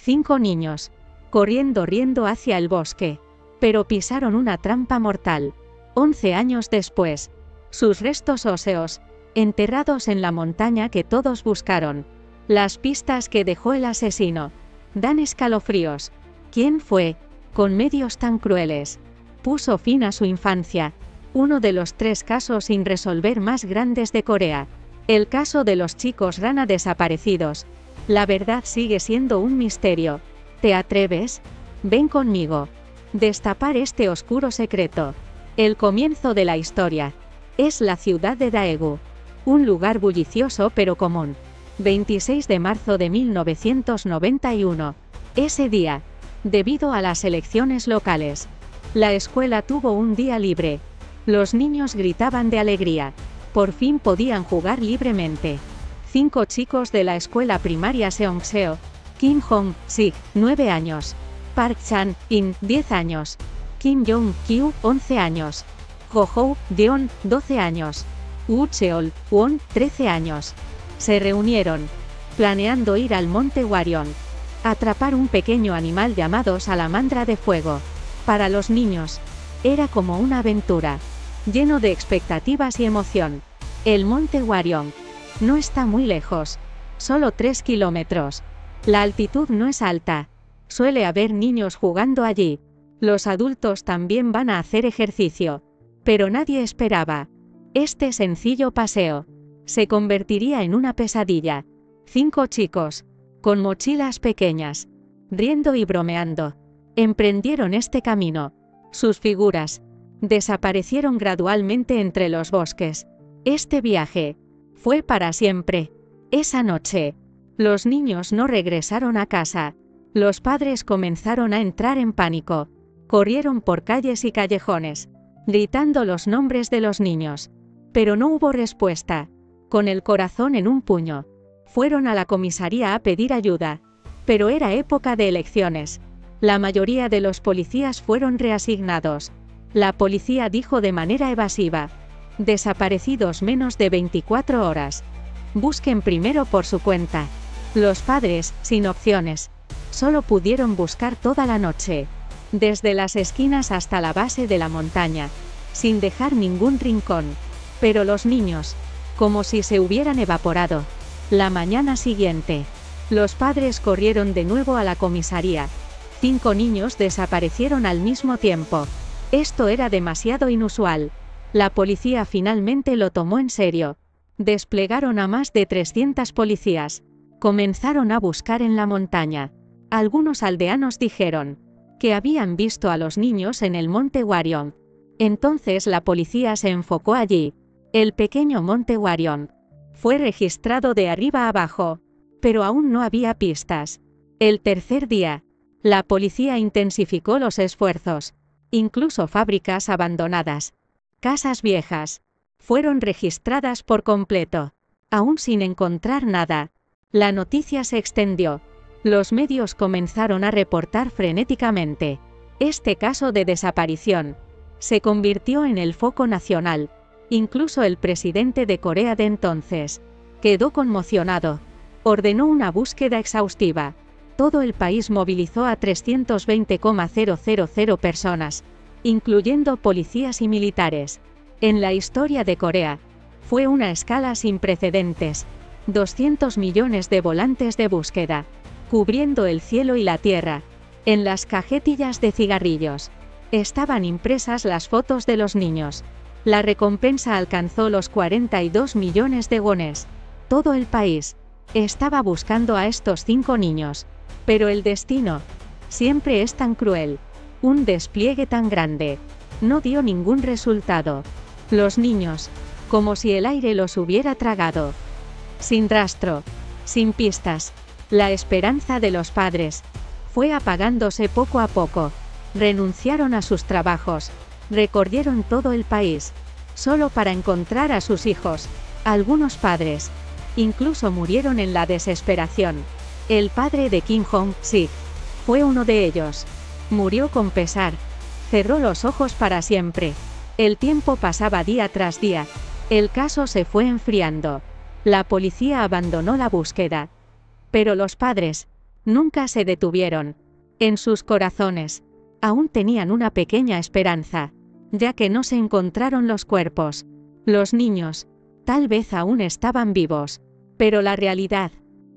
5 niños, corriendo hacia el bosque, pero pisaron una trampa mortal. 11 años después, sus restos óseos, enterrados en la montaña que todos buscaron. Las pistas que dejó el asesino dan escalofríos. ¿Quién fue? Con medios tan crueles, puso fin a su infancia. Uno de los 3 casos sin resolver más grandes de Corea. El caso de los chicos rana desaparecidos. La verdad sigue siendo un misterio. ¿Te atreves? Ven conmigo. Destapar este oscuro secreto. El comienzo de la historia es la ciudad de Daegu. Un lugar bullicioso pero común. 26 de marzo de 1991. Ese día, debido a las elecciones locales, la escuela tuvo un día libre. Los niños gritaban de alegría. Por fin podían jugar libremente. 5 chicos de la escuela primaria Seongseo, Kim Hong-sik, 9 años, Park Chan-in, 10 años, Kim Jong-kyu, 11 años, Go-ho Deon, 12 años, Woo Cheol-won, 13 años, se reunieron, planeando ir al monte Hwariong, atrapar un pequeño animal llamado salamandra de fuego. Para los niños, era como una aventura, lleno de expectativas y emoción. El monte Hwariong no está muy lejos, solo 3 kilómetros. La altitud no es alta. Suele haber niños jugando allí. Los adultos también van a hacer ejercicio. Pero nadie esperaba. Este sencillo paseo se convertiría en una pesadilla. 5 chicos, con mochilas pequeñas, riendo y bromeando, emprendieron este camino. Sus figuras desaparecieron gradualmente entre los bosques. Este viaje fue para siempre. Esa noche, los niños no regresaron a casa. Los padres comenzaron a entrar en pánico. Corrieron por calles y callejones, gritando los nombres de los niños. Pero no hubo respuesta. Con el corazón en un puño, fueron a la comisaría a pedir ayuda. Pero era época de elecciones. La mayoría de los policías fueron reasignados. La policía dijo de manera evasiva: desaparecidos menos de 24 horas. Busquen primero por su cuenta. Los padres, sin opciones, solo pudieron buscar toda la noche, desde las esquinas hasta la base de la montaña, sin dejar ningún rincón. Pero los niños, como si se hubieran evaporado. La mañana siguiente, los padres corrieron de nuevo a la comisaría. 5 niños desaparecieron al mismo tiempo. Esto era demasiado inusual. La policía finalmente lo tomó en serio. Desplegaron a más de 300 policías. Comenzaron a buscar en la montaña. Algunos aldeanos dijeron que habían visto a los niños en el monte Hwariong. Entonces la policía se enfocó allí. El pequeño monte Hwariong fue registrado de arriba a abajo, pero aún no había pistas. El tercer día, la policía intensificó los esfuerzos. Incluso fábricas abandonadas, casas viejas, fueron registradas por completo. Aún sin encontrar nada, la noticia se extendió. Los medios comenzaron a reportar frenéticamente. Este caso de desaparición se convirtió en el foco nacional. Incluso el presidente de Corea de entonces quedó conmocionado. Ordenó una búsqueda exhaustiva. Todo el país movilizó a 320,000 personas, incluyendo policías y militares. En la historia de Corea, fue una escala sin precedentes. 200 millones de volantes de búsqueda, cubriendo el cielo y la tierra. En las cajetillas de cigarrillos estaban impresas las fotos de los niños. La recompensa alcanzó los 42 millones de wones. Todo el país estaba buscando a estos 5 niños. Pero el destino siempre es tan cruel. Un despliegue tan grande no dio ningún resultado. Los niños, como si el aire los hubiera tragado. Sin rastro, sin pistas, la esperanza de los padres fue apagándose poco a poco. Renunciaron a sus trabajos, recorrieron todo el país, solo para encontrar a sus hijos. Algunos padres incluso murieron en la desesperación. El padre de Kim Hong-sik fue uno de ellos. Murió con pesar. Cerró los ojos para siempre. El tiempo pasaba día tras día. El caso se fue enfriando. La policía abandonó la búsqueda. Pero los padres nunca se detuvieron. En sus corazones, aún tenían una pequeña esperanza, ya que no se encontraron los cuerpos. Los niños, tal vez aún estaban vivos, pero la realidad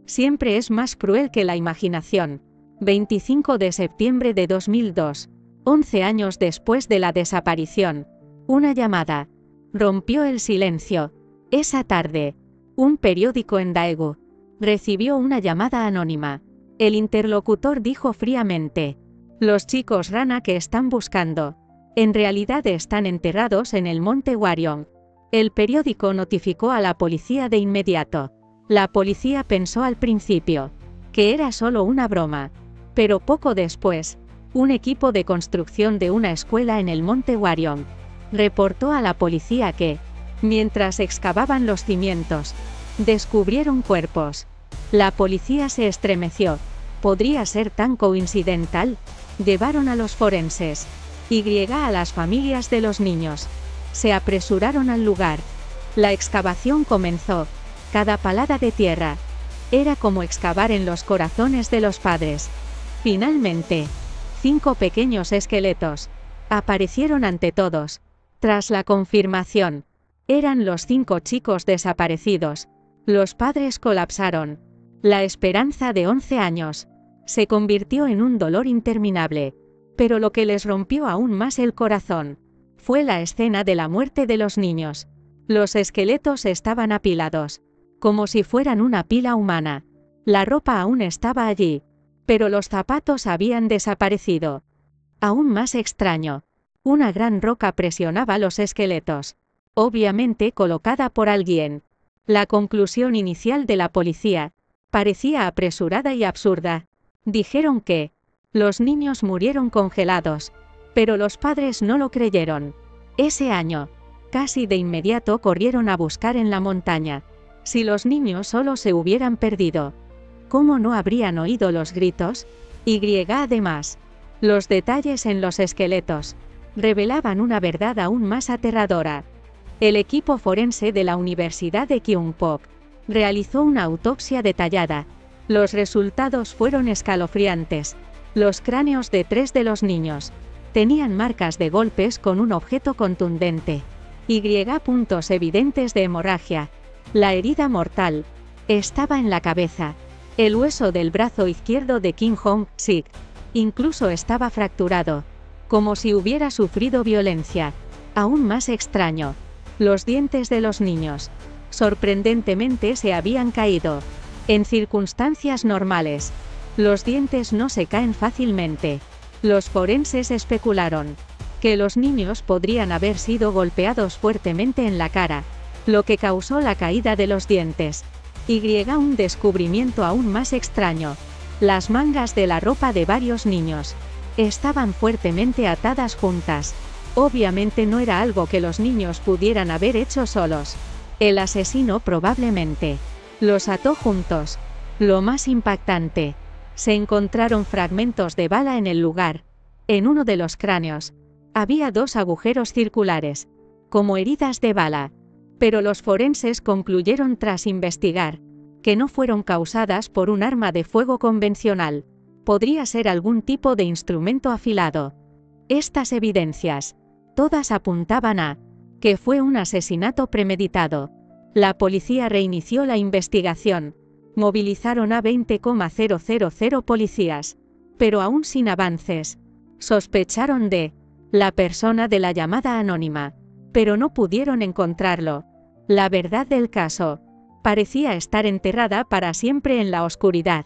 siempre es más cruel que la imaginación. 25 de septiembre de 2002, 11 años después de la desaparición. Una llamada rompió el silencio. Esa tarde, un periódico en Daegu recibió una llamada anónima. El interlocutor dijo fríamente: los chicos rana que están buscando, en realidad están enterrados en el monte Waryeong. El periódico notificó a la policía de inmediato. La policía pensó al principio que era solo una broma, pero poco después, un equipo de construcción de una escuela en el monte Waryeong reportó a la policía que, mientras excavaban los cimientos, descubrieron cuerpos. La policía se estremeció. ¿Podría ser tan coincidental? Llevaron a los forenses a las familias de los niños. Se apresuraron al lugar. La excavación comenzó. Cada palada de tierra era como excavar en los corazones de los padres. Finalmente, 5 pequeños esqueletos aparecieron ante todos. Tras la confirmación, eran los 5 chicos desaparecidos. Los padres colapsaron. La esperanza de 11 años se convirtió en un dolor interminable. Pero lo que les rompió aún más el corazón fue la escena de la muerte de los niños. Los esqueletos estaban apilados, como si fueran una pila humana. La ropa aún estaba allí, pero los zapatos habían desaparecido. Aún más extraño, una gran roca presionaba los esqueletos, obviamente colocada por alguien. La conclusión inicial de la policía parecía apresurada y absurda. Dijeron que los niños murieron congelados, pero los padres no lo creyeron. Ese año, casi de inmediato corrieron a buscar en la montaña. Si los niños solo se hubieran perdido, ¿cómo no habrían oído los gritos? Además, los detalles en los esqueletos revelaban una verdad aún más aterradora. El equipo forense de la Universidad de Kyungpok realizó una autopsia detallada. Los resultados fueron escalofriantes. Los cráneos de 3 de los niños tenían marcas de golpes con un objeto contundente. Puntos evidentes de hemorragia. La herida mortal estaba en la cabeza. El hueso del brazo izquierdo de Kim Hong-sik incluso estaba fracturado, como si hubiera sufrido violencia. Aún más extraño, los dientes de los niños, sorprendentemente, se habían caído. En circunstancias normales, los dientes no se caen fácilmente. Los forenses especularon que los niños podrían haber sido golpeados fuertemente en la cara, lo que causó la caída de los dientes. Un descubrimiento aún más extraño. Las mangas de la ropa de varios niños estaban fuertemente atadas juntas. Obviamente no era algo que los niños pudieran haber hecho solos. El asesino probablemente los ató juntos. Lo más impactante, se encontraron fragmentos de bala en el lugar. En uno de los cráneos había 2 agujeros circulares, como heridas de bala. Pero los forenses concluyeron tras investigar que no fueron causadas por un arma de fuego convencional. Podría ser algún tipo de instrumento afilado. Estas evidencias todas apuntaban a que fue un asesinato premeditado. La policía reinició la investigación. Movilizaron a 20,000 policías, pero aún sin avances. Sospecharon de la persona de la llamada anónima, pero no pudieron encontrarlo. La verdad del caso parecía estar enterrada para siempre en la oscuridad.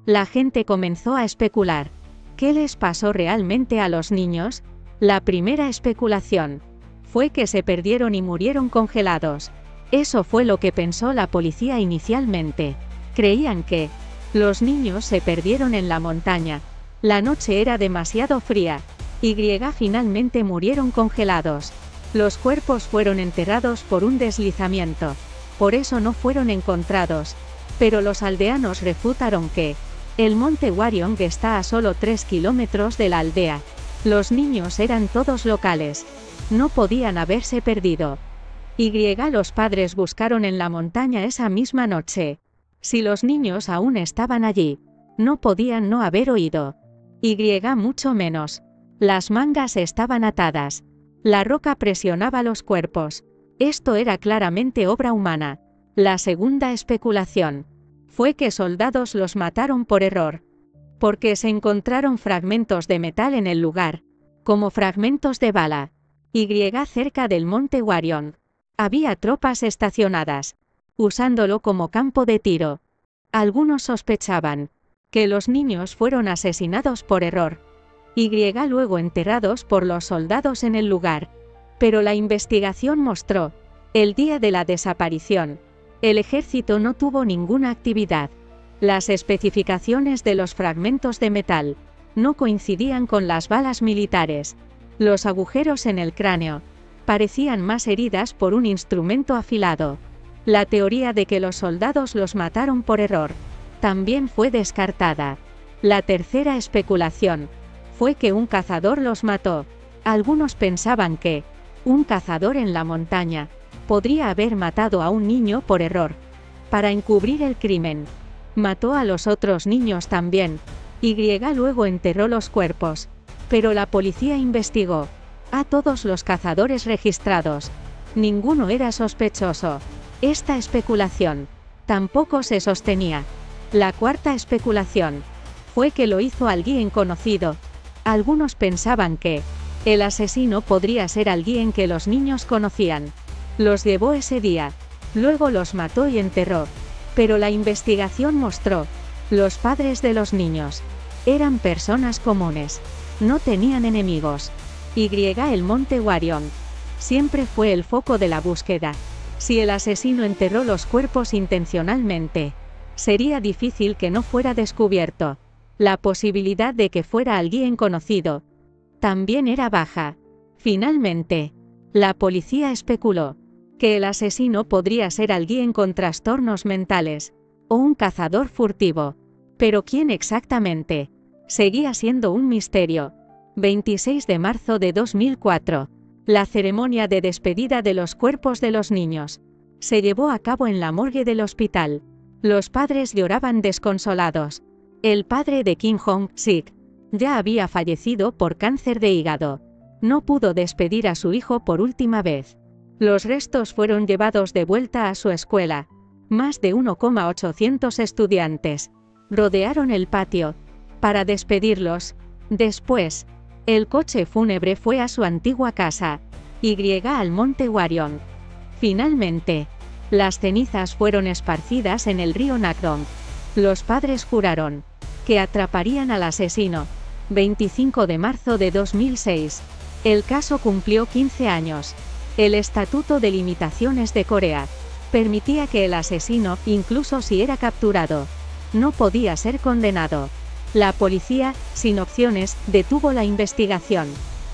La gente comenzó a especular. ¿Qué les pasó realmente a los niños? La primera especulación fue que se perdieron y murieron congelados. Eso fue lo que pensó la policía inicialmente. Creían que los niños se perdieron en la montaña. La noche era demasiado fría. Finalmente murieron congelados. Los cuerpos fueron enterrados por un deslizamiento. Por eso no fueron encontrados. Pero los aldeanos refutaron que el monte Waryeong está a solo 3 kilómetros de la aldea. Los niños eran todos locales. No podían haberse perdido. Los padres buscaron en la montaña esa misma noche. Si los niños aún estaban allí, No podían no haber oído. Y mucho menos. Las mangas estaban atadas. La roca presionaba los cuerpos. Esto era claramente obra humana. La segunda especulación fue que soldados los mataron por error. Porque se encontraron fragmentos de metal en el lugar, como fragmentos de bala. Y cerca del monte Warion. Había tropas estacionadas, usándolo como campo de tiro. Algunos sospechaban que los niños fueron asesinados por error. Y luego enterrados por los soldados en el lugar. Pero la investigación mostró, el día de la desaparición, el ejército no tuvo ninguna actividad. Las especificaciones de los fragmentos de metal no coincidían con las balas militares. Los agujeros en el cráneo parecían más heridas por un instrumento afilado. La teoría de que los soldados los mataron por error también fue descartada. La tercera especulación fue que un cazador los mató. Algunos pensaban que un cazador en la montaña podría haber matado a un niño por error. Para encubrir el crimen, mató a los otros niños también. Y luego enterró los cuerpos. Pero la policía investigó a todos los cazadores registrados. Ninguno era sospechoso. Esta especulación tampoco se sostenía. La cuarta especulación fue que lo hizo alguien conocido. Algunos pensaban que el asesino podría ser alguien que los niños conocían. Los llevó ese día, luego los mató y enterró. Pero la investigación mostró, los padres de los niños eran personas comunes. No tenían enemigos. Y el monte Warion siempre fue el foco de la búsqueda. Si el asesino enterró los cuerpos intencionalmente, sería difícil que no fuera descubierto. La posibilidad de que fuera alguien conocido también era baja. Finalmente, la policía especuló que el asesino podría ser alguien con trastornos mentales, o un cazador furtivo. Pero ¿quién exactamente? Seguía siendo un misterio. 26 de marzo de 2004. La ceremonia de despedida de los cuerpos de los niños se llevó a cabo en la morgue del hospital. Los padres lloraban desconsolados. El padre de Kim Hong-sik ya había fallecido por cáncer de hígado. No pudo despedir a su hijo por última vez. Los restos fueron llevados de vuelta a su escuela. Más de 1,800 estudiantes rodearon el patio para despedirlos. Después, el coche fúnebre fue a su antigua casa, al monte Warion. Finalmente, las cenizas fueron esparcidas en el río Nakdong. Los padres juraron que atraparían al asesino. 25 de marzo de 2006. El caso cumplió 15 años. El Estatuto de Limitaciones de Corea permitía que el asesino, incluso si era capturado, no podía ser condenado. La policía, sin opciones, detuvo la investigación.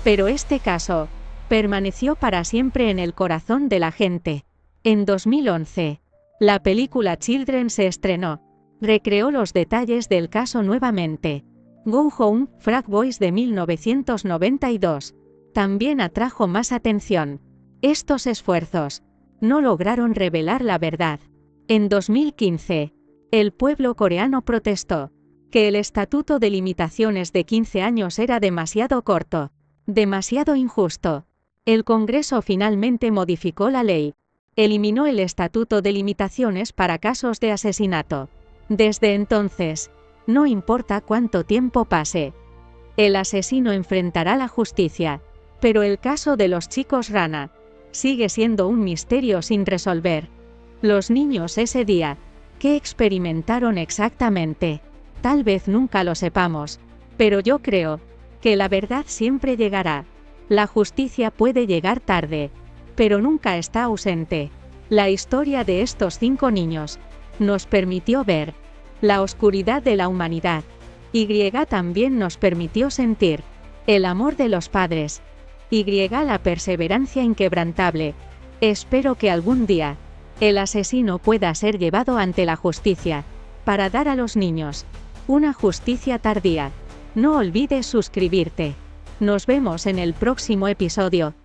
Pero este caso permaneció para siempre en el corazón de la gente. En 2011, la película Children se estrenó. Recreó los detalles del caso nuevamente. Go Home, Frag Boys de 1992. También atrajo más atención. Estos esfuerzos no lograron revelar la verdad. En 2015, el pueblo coreano protestó que el estatuto de limitaciones de 15 años era demasiado corto, demasiado injusto. El Congreso finalmente modificó la ley. Eliminó el estatuto de limitaciones para casos de asesinato. Desde entonces, no importa cuánto tiempo pase, el asesino enfrentará la justicia. Pero el caso de los chicos Rana sigue siendo un misterio sin resolver. Los niños ese día, ¿qué experimentaron exactamente? Tal vez nunca lo sepamos, pero yo creo que la verdad siempre llegará. La justicia puede llegar tarde, pero nunca está ausente. La historia de estos 5 niños nos permitió ver la oscuridad de la humanidad. También nos permitió sentir el amor de los padres. La perseverancia inquebrantable. Espero que algún día el asesino pueda ser llevado ante la justicia, para dar a los niños una justicia tardía. No olvides suscribirte. Nos vemos en el próximo episodio.